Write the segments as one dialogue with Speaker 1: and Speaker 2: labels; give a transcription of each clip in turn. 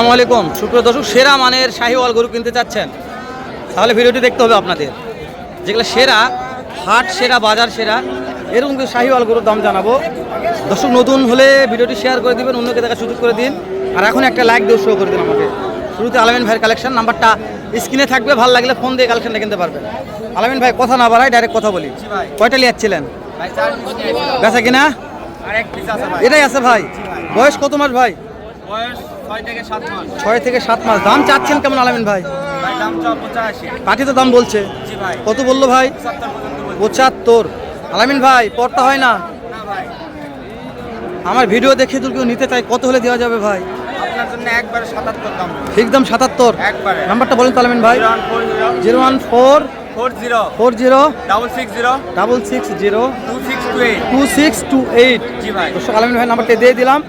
Speaker 1: আসসালামু আলাইকুম সুপ্রিয় দর্শক, সেরা মানের শাহিওয়াল গরু কিনতে চাচ্ছেন তাহলে ভিডিওটি দেখতে হবে আপনাদের। যেগুলো সেরা হাট সেরা বাজার সেরা এরকম কিছু শাহিওয়াল গরুর দাম জানাবো। দর্শক নতুন হলে ভিডিওটি শেয়ার করে দিবেন, অন্যকে দেখার সুযোগ করে দিন। আর এখন একটা লাইক দিয়ে শো করে দিন আমাকে। শুরুতে আলামিন ভাইয়ের কালেকশন নাম্বারটা স্ক্রিনে থাকবে, ভালো লাগলে ফোন দিয়ে কালেকশনটা কিনতে পারবেন। আলামিন ভাই কথা না বাড়াই ডাইরেক্ট কথা বলি, কয়টা লিয়াচ্ছিলেন বেচা কিনা? এটাই আছে ভাই। বয়স কত মাস ভাই? 6 থেকে 7 মাস। দাম চাচ্ছেন কেমন আলামিন ভাই? পাটি তো দাম বলছে, কত বললো ভাই? 75। আলামিন ভাই পড়তা হয় না? আমার ভিডিও দেখে যদি কেউ নিতে চাই কত হলে দেওয়া যাবে ভাই?
Speaker 2: আপনার জন্য একবারে 77 দাম।
Speaker 1: ঠিক দাম 77
Speaker 2: একবারে।
Speaker 1: নাম্বারটা বলেন তো আলামিন ভাই। 01440 660 2628।
Speaker 2: জি ভাই।
Speaker 1: দর্শক আলামিন ভাই নাম্বারটা দিয়ে দিলাম।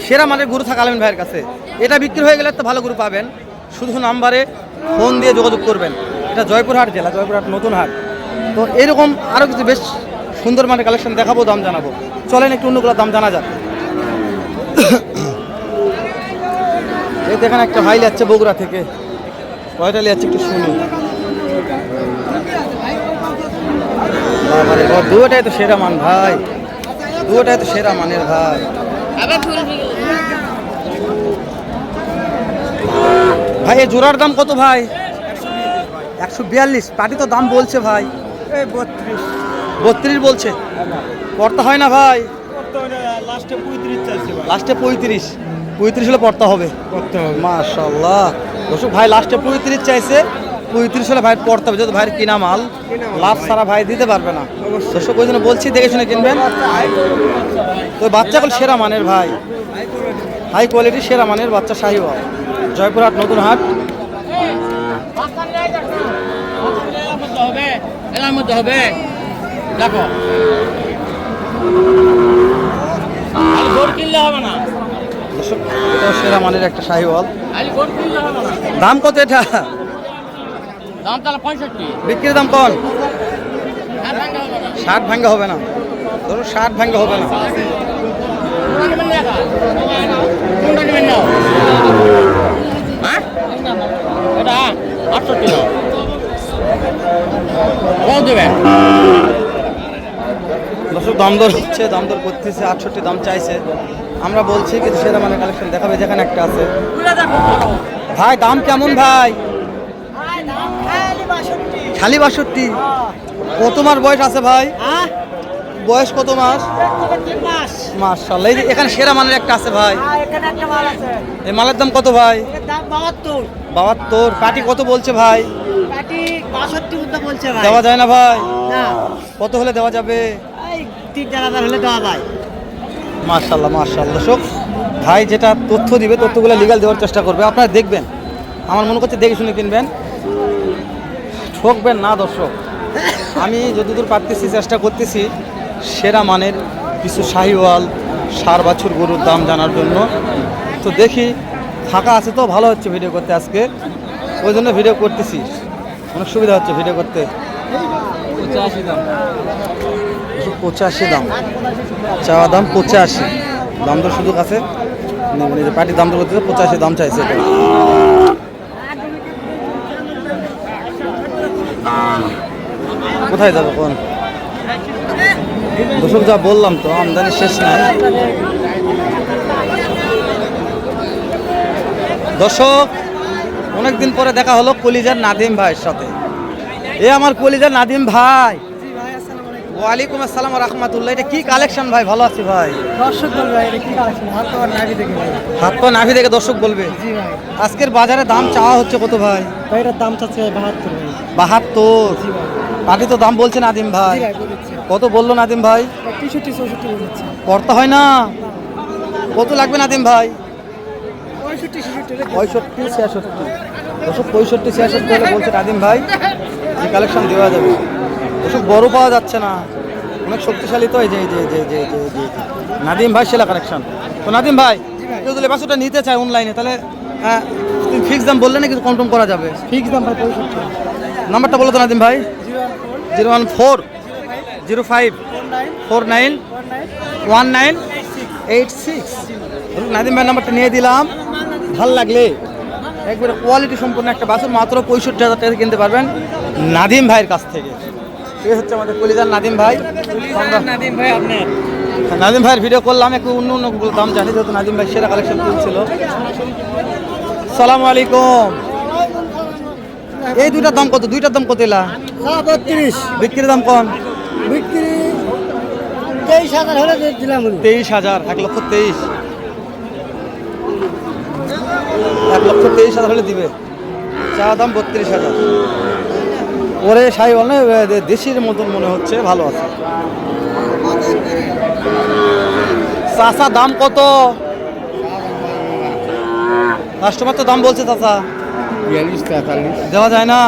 Speaker 1: সেরা মানের গরু থাকে আলামিন ভাইয়ের কাছে। এটা বিক্রি হয়ে গেলে তো ভালো গরু পাবেন, শুধু নাম্বারে ফোন দিয়ে যোগাযোগ করবেন। এটা জয়পুরহাট জেলা, জয়পুরহাট নতুন হাট। তো এরকম আরও কিছু বেশ সুন্দর মানের কালেকশন দেখাবো, দাম জানাবো। চলেন একটু অন্যগুলোর দাম জানা যাক। এই দেখেন একটা ভাই যাচ্ছে বগুড়া থেকে, কয়টা যাচ্ছে একটু শুনি। দুটাই তো সেরা মান ভাই, দুটাই তো সেরা মানের ভাই। ভাই এই জোড়ার দাম কত ভাই? 142। পাটি তো দাম বলছে ভাই 32 বলছে। পড়তা হয় না ভাই? লাস্টে 35 হলে পড়তা হবে। মাশাআল্লাহ দর্শক, ভাই লাস্টে 35 চাইছে। 35 হলে ভাই পড়তে হবে, যদি ভাইয়ের কিনা মাল লাভ ছাড়া ভাই দিতে পারবে না। দর্শক ওই জন্য বলছি দেখে শুনে কিনবেন। তো বাচ্চাগুলো সেরা মানের ভাই, হাই কোয়ালিটি সেরা মানের বাচ্চা শাহিওয়াল, জয়পুরহাট নতুন হাট। দর্শক এটাও সেরা মানের একটা শাহিওয়াল। দাম কত এটা? বিক্রির দাম কম? 60 ভাঙ্গা হবে না। ধরো 60 ভাঙ্গা হবে না। দর্শক দাম দর হচ্ছে, দাম দর করতেছে। 68 দাম চাইছে, আমরা বলছি কিন্তু সেরা মানের কালেকশন দেখাবে। যেখানে একটা আছে ভাই, দাম কেমন ভাই? খালি 62। কত মাস বয়স আছে ভাই? বয়স কত মাস? মাশাআল্লাহ। এই এখানে সেরা মানের একটা আছে ভাই, এই মালের দাম কত ভাই? 72। পাটি কত বলছে ভাই? দেওয়া যায় না ভাই? কত হলে দেওয়া যাবে?
Speaker 2: 3-4 হলে দেওয়া যায়।
Speaker 1: মাশাআল্লাহ মাশাআল্লাহ। দর্শক ভাই যেটা তথ্য দিবে তথ্যগুলো লিগাল দেওয়ার চেষ্টা করবে। আপনারা দেখবেন, আমার মনে করছে দেখে শুনে কিনবেন, ঠকবেন না। দর্শক আমি যতদূর পারতেছি চেষ্টা করতেছি সেরা মানের কিছু শাহিওয়াল সার বাছুর গরুর দাম জানার জন্য। তো দেখি ফাঁকা আছে তো ভালো হচ্ছে ভিডিও করতে আজকে, ওই জন্য ভিডিও করতেছি, অনেক সুবিধা হচ্ছে ভিডিও করতে। 85 দাম, 85 দাম চাওয়া দাম 85। দাম দর সুযোগ আছে, পার্টির দাম দর করতেছে 85 দাম চাইছে। কোথায় যাবো কোন? দর্শক যা বললাম তো আমদানি শেষ নাই। দর্শক অনেকদিন পরে দেখা হলো কলিজার নাদিম ভাইয়ের সাথে। এ আমার কলিজার নাদিম ভাই। ওয়ালাইকুম আসসালাম ওয়া রাহমাতুল্লাহ। এটা কি কালেকশন ভাই? ভালো আছি ভাই।
Speaker 2: দর্শক বলবে এটা কি কালেকশন? হাত পা নাভি দেখে ভাই,
Speaker 1: হাত পা নাভি দেখে দর্শক বলবে।
Speaker 2: জি ভাই।
Speaker 1: আজকের বাজারে দাম চাওয়া হচ্ছে কত ভাই?
Speaker 2: ভাই এটার দাম চাচ্ছে 72 ভাই।
Speaker 1: 72?
Speaker 2: জি ভাই।
Speaker 1: পাটি তো দাম বলছে নাদিম ভাই।
Speaker 2: জি ভাই বলেছে।
Speaker 1: কত বললো নাদিম ভাই?
Speaker 2: 63-64 বলেছে।
Speaker 1: পড়তে হয় না? কত লাগবে নাদিম ভাই?
Speaker 2: 65-66।
Speaker 1: দর্শক 65-66 হলে বলছে নাদিম ভাই যে কালেকশন দেওয়া যাবে। দর্শক বড় পাওয়া যাচ্ছে না, অনেক শক্তিশালী তো। এই যে নাদিম ভাই সেরা কালেকশন। তো নাদিম ভাই কেউ যদি বাসুটা নিতে চায় অনলাইনে তাহলে তুমি ফিক্স দাম বললে না কিছু কম টম করা যাবে?
Speaker 2: ফিক্স দাম ভাই 65।
Speaker 1: নাম্বারটা বলো তো নাদিম ভাই। 01405491986। নাদিম ভাই নাম্বারটা নিয়ে দিলাম। ভাল লাগলে একবারে কোয়ালিটি সম্পূর্ণ একটা বাছুর মাত্র 65,000 টাকা কিনতে পারবেন নাদিম ভাইয়ের কাছ থেকে। এই হচ্ছে আমাদের কলিজার নাদিম ভাই।
Speaker 2: নাদিম ভাই আপনার
Speaker 1: নাদিম ভাইয়ের ভিডিও করলাম, একটু অন্য অন্য দাম জানি, যেহেতু নাদিম ভাই সেরা কালেকশন তুলছিল। সালাম আলাইকুম। এই দুইটার দাম কত? দুইটার দাম কত এলা?
Speaker 2: 32
Speaker 1: বিক্রির দাম কম?
Speaker 2: বিক্রি 23,000 হলে দিলাম
Speaker 1: 23,000, 1,23,000, 1,23,000 হলে দিবে। চা দাম 32,000। ওরে সাই বল না, দেশির মতন মনে হচ্ছে, ভালো আছে। চাচা দাম কত? কাস্টমার তো দাম বলছে চাচা,
Speaker 3: 42-43
Speaker 1: দেওয়া যায় না।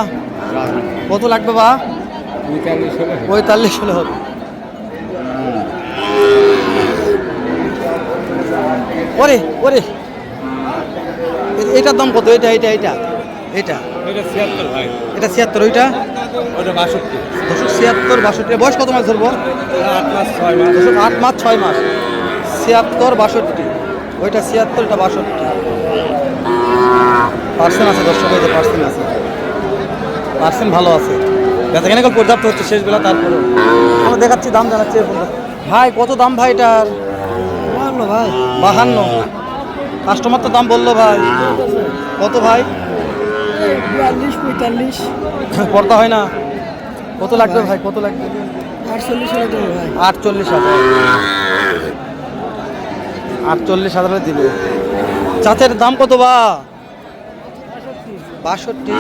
Speaker 1: কত লাগবে বা? 45 হলে হবে। ওরে ওরে, এটার দাম কত? এটা এটা এটা এটা
Speaker 3: এটা 76 ভাই,
Speaker 1: এটা 76, ওইটা
Speaker 3: ওটা 62,
Speaker 1: 76, 62। বয়স কত মাস ধরবো?
Speaker 3: 8 মাস 6 মাস।
Speaker 1: 8 মাস 6 মাস। 76, 62, ওইটা 76, এটা 62। পার্সেন্ট আছে দর্শক, এই যে পার্সেন্ট আছে, পার্সেন্ট ভালো আছে। বেচাকেনা কল পর্যাপ্ত হচ্ছে শেষবেলা, তারপরেও আমরা দেখাচ্ছি, দাম জানাচ্ছি। ভাই কত দাম ভাই এটার?
Speaker 2: ভাই
Speaker 1: 52। কাস্টমার তো দাম বললো ভাই। কত ভাই?
Speaker 2: 42-45
Speaker 1: পড়তা হয় না। কত লাগবে ভাই, কত লাগবে?
Speaker 2: 48 হলে দেবো ভাই।
Speaker 1: 48,000, 48,000 দিবে। চাচের দাম কত বা? 62।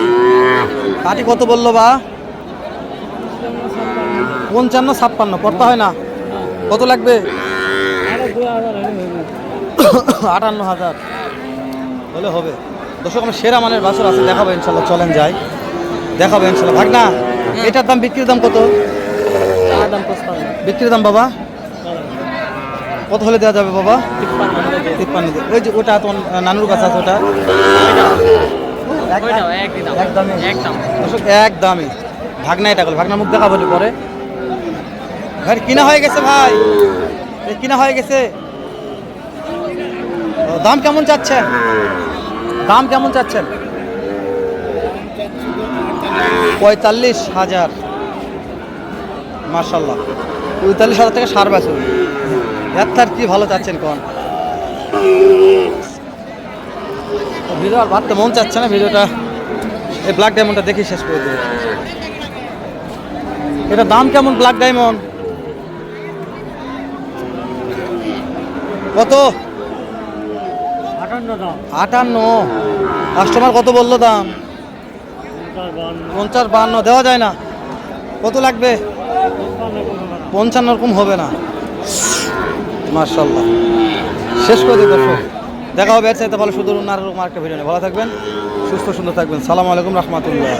Speaker 1: পাটি কত বললো বা? 55, 56। পড়তা হয় না। কত লাগবে? 58,000 হলে হবে। দর্শক আমার সেরা মানের বাছুর আছে, দেখাবো ইনশাল্লাহ, চলেন যাই, দেখাবো ইনশাল্লাহ। ভাগ না, এটার দাম, বিক্রির দাম কত?
Speaker 2: দাম 55
Speaker 1: বিক্রির দাম বাবা কত হলে দেওয়া যাবে বাবা? 53 দিয়ে। ওই যে ওটা তোমার নানুর কাছে আছে, ওটা দর্শক এক দামে। ভাগনা এটা করো, ভাগনার মুখ দেখাবো পরে। ভাই কিনা হয়ে গেছে ভাই, কিনা হয়ে গেছে। দাম কেমন চাচ্ছেন? দাম কেমন চাচ্ছেন? 45,000। মার্শাল্লাহ, 45,000 থেকে সার বেচুন। এর তার কি ভালো চাচ্ছেন কোন? ভিডিও আর বাড়তে মন চাচ্ছে না, ভিডিওটা এই ব্ল্যাক ডায়মন্ডটা দেখি শেষ করে দেবে। এটা দাম কেমন ব্ল্যাক ডায়মন্ড? কত? 58। কাস্টমার কত বললো দাম? 50, 52 দেওয়া যায় না। কত লাগবে? 55 এরকম হবে না। মার্শাল্লাহ, শেষ করে দিই দর্শক। দেখা হবে এর চাইতে ভালো সুন্দর অন্য আরো একটা ভিডিও নিয়ে। ভালো থাকবেন, সুস্থ সুন্দর থাকবেন। সালাম আলাইকুম রহমতুল্লাহ।